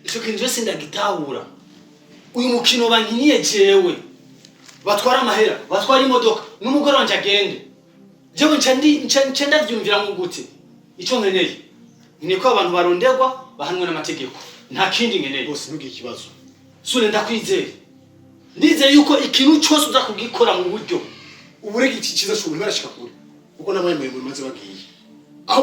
ico kintu cyose ndagitahura uyu mukino bankiniye jewe batwara amahera batwara imodoka n'umugore wanje agende jewe nca ndavyumvira ngo gute ico nkeneye ni ko abantu baronderwa bahanwe n'amategeko nta kindi nkeneye bose nugiye ikibazo sure ndakwizeye ndizeye yuko ikintu cyose uza kugikora mu buryo uburege iki kiza cyo barashika kure uko namaye mu maze bagiye aho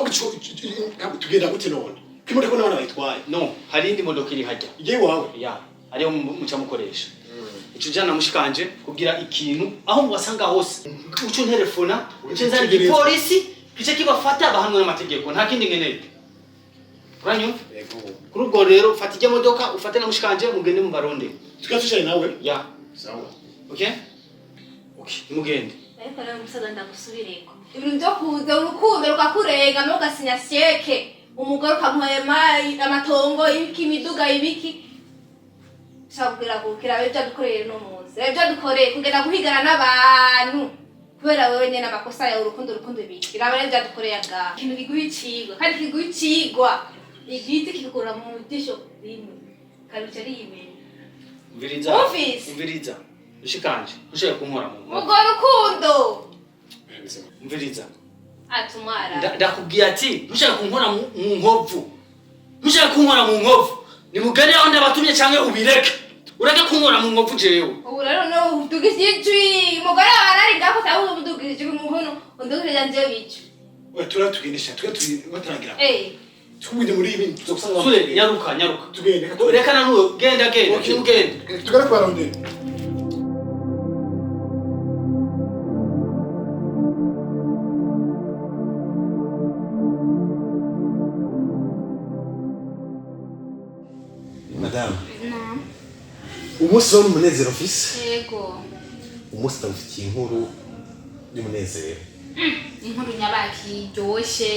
tugenda gute none kimwe ko nabana bayitwaye no hari indi modoka iri hajya igiye wawe ya ariyo muca mukoresha ico jana mushikanje kugira ikintu aho mubasanga hose uco telefona cenza ipolisi kice kibafata bahanwe n'amategeko nta kindi nkeneye uranyu yego kuri ubwo rero fata ijya modoka ufate na mushikanje mugende mu baronde tugatushaye nawe ya sawa okay mugende ariko rero umusaza ndagusubireko ibintu byo kuza urukundo rukakurenga no gasinya sheke umugore ukamuhema amatongo y'imiduga y'ibiki sabwira kukira byo dukoreye no munsi byo dukoreye kugenda guhigana n'abantu kubera wewe nyene amakosa ya urukundo ibiki rabare byo dukoreye aga kintu kiguhicigwa kandi kiguhicigwa igiti kikura mu mutisho rimwe kandi ari ibintu umviriza ushikanje ushaka kunkora mu ubwo rukundo umviriza atumara ndakubwiye ati ushaka kunkora mu nkovu ushaka kunkora mu nkovu ni mugane aho ndabatumye cyangwa ubireke ureke kunkora mu nkovu jewe ubu rero no udugisijwi mugore arari ngako tawo udugisijwi mu nkono undugirira nje bicu watura tugendesha twataragira twubinde muri ibi tuzokusanga sure nyaruka tugende reka nanuwe genda ugende tugara kwa ronde madame umunsi w'umunezero office yego umunsi tawufitiye inkuru y'umunezero inkuru nyabaki ryoshe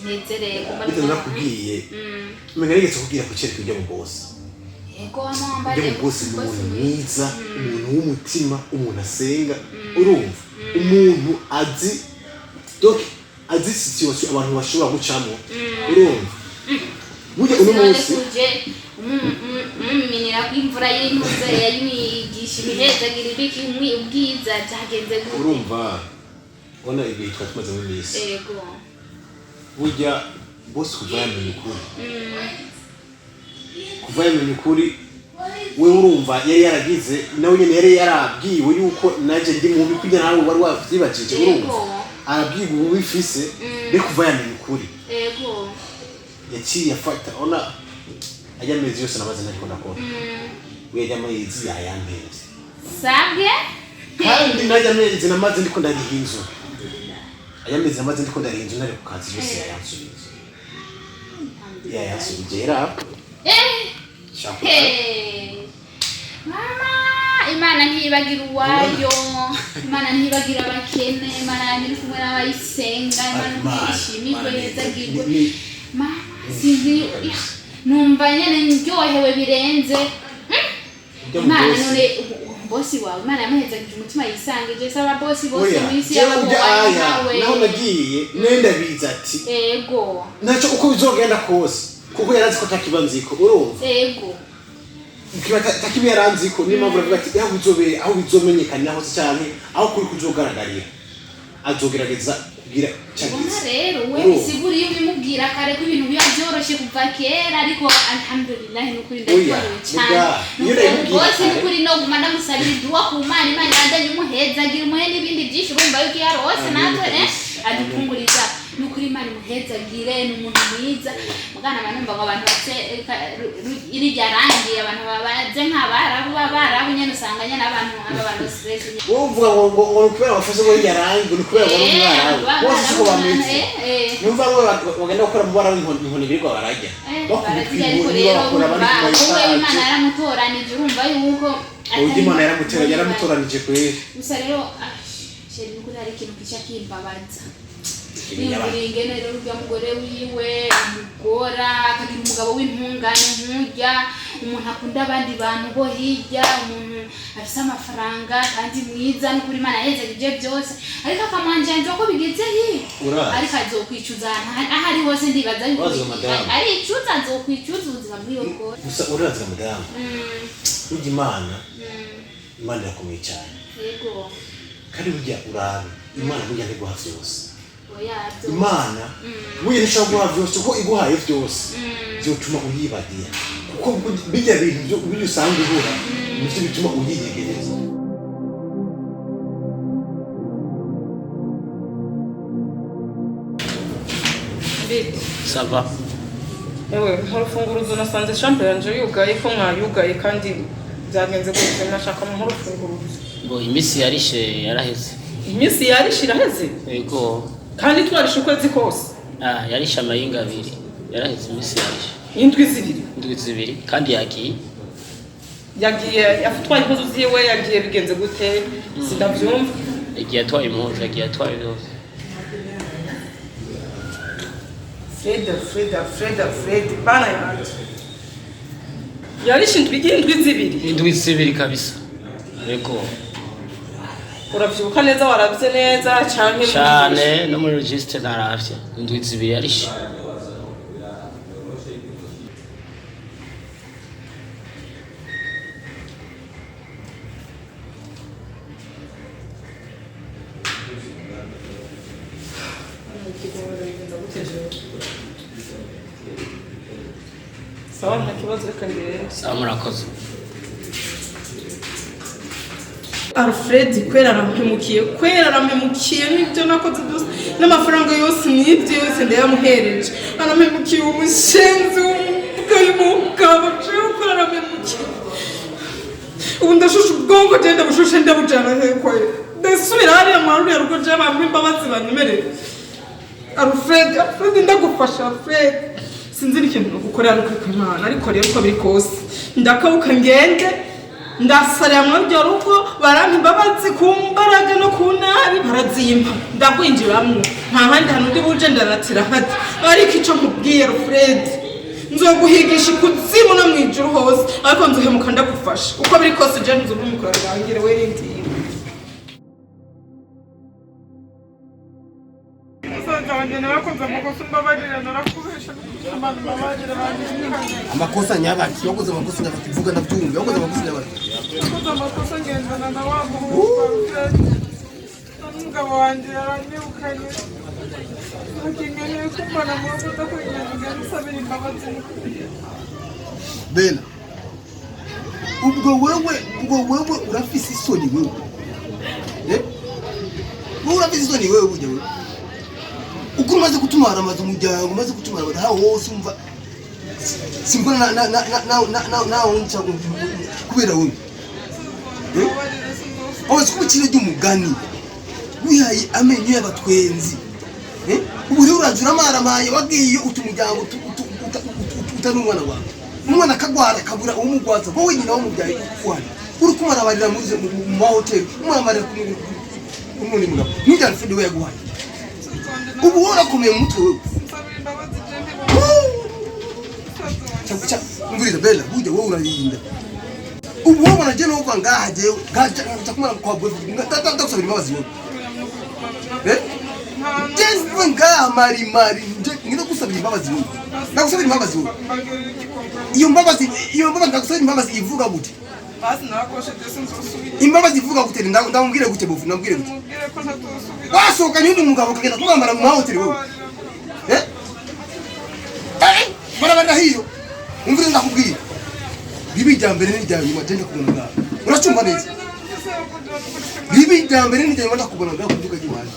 nezereye kumba bite nakubwiye umengeretse kubwira ku cyereke ujya mu boss yego amamba ujya mu boss ni umuntu mwiza umuntu w'umutima umuntu asenga urumva umuntu azi situation abantu bashobora gucamo urumva burya uno munsi minira kwimvura y'intuze yimigisha imihezagira ibiki ubwiza cyagenze gute urumva ona ibi twatumaze mu minsi yego burya boss kuva yamenye ukuri we urumva yari yaragize nawe nyene yari yarabwiwe yuko naje ndi mubi kugira nawe wari wavyibajije urumva arabwiwe ubu bifise be kuva yamenye ukuri yego yaciye afata ona ajya mezi yose namaze ntako ndakora we ajya mezi yayampeze sabwe kandi najya mezi namaze ndiko ndariha inzu ajya mezi namaze ndiko ndariha inzu nari ku kazi yose yayansubiza yayansubijera mama imana ntibagira uwayo imana ntibagira abakene imana yamiri kumwe n'abayisenga imana ntishimirwe nezagirwe mama sinzi numva nyene ndyohewe birenze imana none bosi wawe imana yamuhezagije umutima yisangije saba bosi bose mwisi yawe naho nagiye nenda biza ati ego naco uko bizogenda kose kuko yarazi ko takibanziko urumva ego kiba takibi yaranziko ni mpamvu avuga ati aho bizomenyekana hose cyane aho kuri kuzogaragarira azogerageza kugira cyangwa rero we siguri y'ubimubwira kare ko ibintu biba byoroshye kuva kera ariko alhamdulillah n'ukuri ndakora cyane bose n'ukuri no gumana musabira duwa ku Mana Imana yandanye umuhezagira umuhe n'ibindi byinshi urumva yuko yarose natwe adukunguriza n'ukuri Imana imuhezagire n'umuntu mwiza mugana abanumva ngo abantu base iri ryarangiye abantu babaze nk'abarabu nyene usanganya n'abantu abantu stress uvuga ngo kubera bafashe ngo yarangiye n'ukubera ngo umwarabu bose siko bameze numva ngo bagenda gukora mu bara w'inkoni birwa barajya bakubitwa ariko rero wowe Imana yaramutoranije urumva yuko Imana yaramutoranije kweri gusa rero sheri n'ukuri hari ikintu kica kimbabaza ingene rero urya mugore wiwe amugora akagira umugabo w'intungane nk'urya umuntu akunda abandi bantu bo hirya umuntu afise amafaranga kandi mwiza no kuri Imana yezeje byose ariko akamanjanje ko bigeze ariko azokwicuza ahari hose ndibaza ari icuza azokwicuza ubuzima bwiwe bwose gusa uraza madamu ujya Imana yakomeye cyane yego kandi burya urabe Imana burya ntiguha vyose Imana wirisha guha vyose ko iguhaye vyose byotuma uyibagira kuko bijya bintu byo usanga uhura nivyo bituma uyiyegereza Ça va. Ewe, urufunguruzo nasanze chambre yanje yugaye ko mwayugaye kandi byagenze gute nashaka mu urufunguruzo. Ngo imisi yarishe yaraheze. Imisi yarishe iraheze? Yego. Kandi twarishe ukwezi kose. Yarishe amayinga abiri. Yaraheze imisi yarishe. Indwi zibiri kandi yagiye. Yafatwaye impuzu ziwe yagiye bigenze gute? Sindavyumva. Yagiye atwaye impuzu, yagiye atwaye byose. Fred, bana yanjye. Yarishe indwi zibiri kabisa. Yego. Uravyuka neza waravye neza cyane no muri register naravye. Indwi zibiri yarishe. Sawa nta kibazo reka ngere. Sawa murakoze. Alfred kwera arampemukiye n'ibyo nakoze byose n'amafaranga yose n'ibyo yose ndayamuhereje arampemukiye umushenzi w'umugabo cyuko arampemukiye ubu ndashusha ubwonko genda bushushe ndabujana heko ndasubira hariya mu rugo j'abamwe imbabazi banyemerera Alfred ndagufasha Alfred sinzi ikintu gukorera no kwikana ariko rero uko biri kose ndakabuka ngende ndasarira mu ryo rugo barampa imbabazi ku mbaraga no ku nabi barazimpa ndagwinjiramwo nta handi hantu ndi buje ndaratira hati ariko ico nkubwiye Alfred nzoguhigisha ikuzimu no mwijuru hose ariko nzohemuka ndagufasha uko biri kose je nzobumukora rangire werindi amakosa nyabaki yakoze amakosa nyabaki vuga ndabyumva yakoze amakosa nyabaki amakosa ngendana na wa umugabo wanjye yaranyirukanye akingeneye kumbana mu rugo ndakwinginga nsabira imbabazi Bella ubwo wewe urafise isoni wewe urafise isoni wewe ujya wewe uko umaze kutumara amaze umuryango umaze kutumara abantu aho hose umva simbona na uncha kubera wewe aho sikubikire ry'umugani wihaye amenyo y'abatwenzi ubu rero urajura amaramaye wagiye utumuryango utanumwana wawe umwana akagwara akabura umugwaza wowe nyina w'umubyaye ukwana uri kumarabarira mu mahoteli umaramarira kumuni mugabo nijya Alfred we yaguhaye ubu warakomeye mu mutwe wewe ngurira Bella bujya wowe urarinda ubu wowe naje no kwa ngaha jewe gacha kumara kwa bwe ndakusabira imbabazi wewe Just ngaha mari ngino kusabira imbabazi wewe ndakusabira imbabazi wewe iyo mbabazi ndakusabira imbabazi ivuga gute basi nakoshe dese nzosubira imbabazi ivuga gute ndamubwire gute bofu ndamubwire gute wasohoka nyundi mugabo kagenda kumwambara mu mahoteli wewe barabara hiyo umvire ndakubwira bibi jambere n'ijya nyuma tende kubona ngaho uracumva neza bibi jambere n'ijya nyuma ndakubona ngaho kuvuga gimana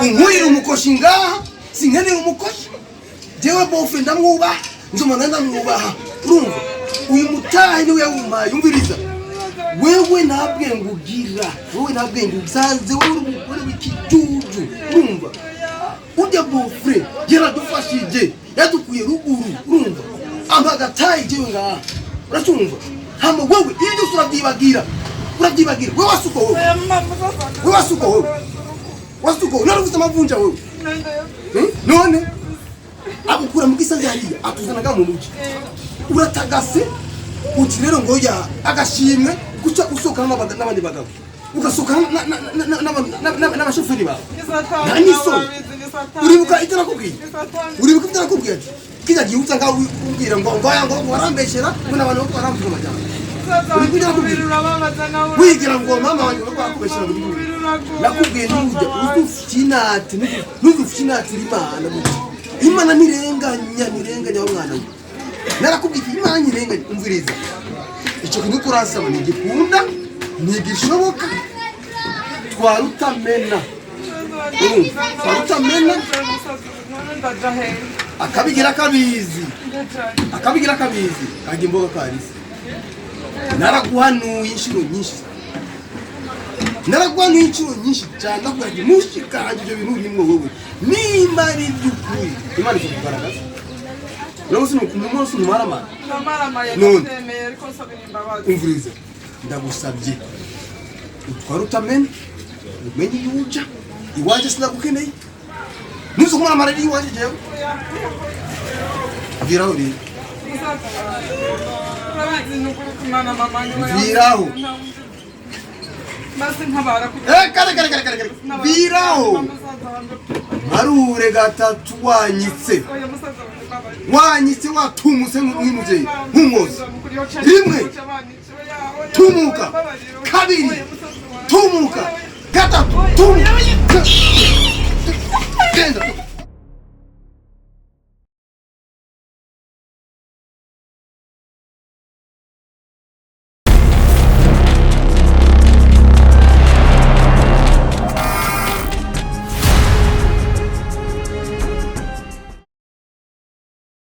unkwira umukoshi ngaha sinkeneye umukoshi jewe bofu ndamwubaha nzomana ndamwubaha urumva uyu mutahi niwe yawumaye umviriza wewe ntabwenge ugira wowe ntabwenge usanze wowe umugore w'ikijuju urumva ujya bofre yaradufashije yadukuye ruguru urumva amagatayi jewe ngaha uracumva hama wowe iyo urabyibagira wewe wasuko wewe wasuko naravuze amavunja wewe none agukura mu gisazi hariya atuzanaga mu mugi uratagase uti rero ngo ya agashimwe guca usoka n'abandi bagabo ugasoka n'abashoferi bawe nani uribuka icyo nakubwiye kija gihuza ngaho ubwira ngo warambeshera ngo nabantu bako baramvuga amajyamba uribuka nakubwira wigira ngo mama wanjye bako bakubeshera muri gihugu nakubwiye n'ujya uzufinati rimana imana nirenganya wa mwana we narakubwiye imana nirenganya umviriza icyo kintu kurasaba ni gikunda ntigishoboka twarutamena akabigira kabizi kajya imboga karisi naraguhanuye inshuro nyinshi cyane nakubwira ntushikanje ibyo bintu birimo wowe nimba ari iby'ukuri imana ishobora kugaragaza rero umunsi umumaramara none umviriza ndagusabye utwara utamena umenye iyo uja iwaje sinagukeneye nuzi kumaramara ari iwaje jewe viraho rero viraho kare viraho marure gatatu wanyitse watumuse nk'umubyeyi nk'umwozi rimwe tumuka kabiri tumuka gatatu tumuka genda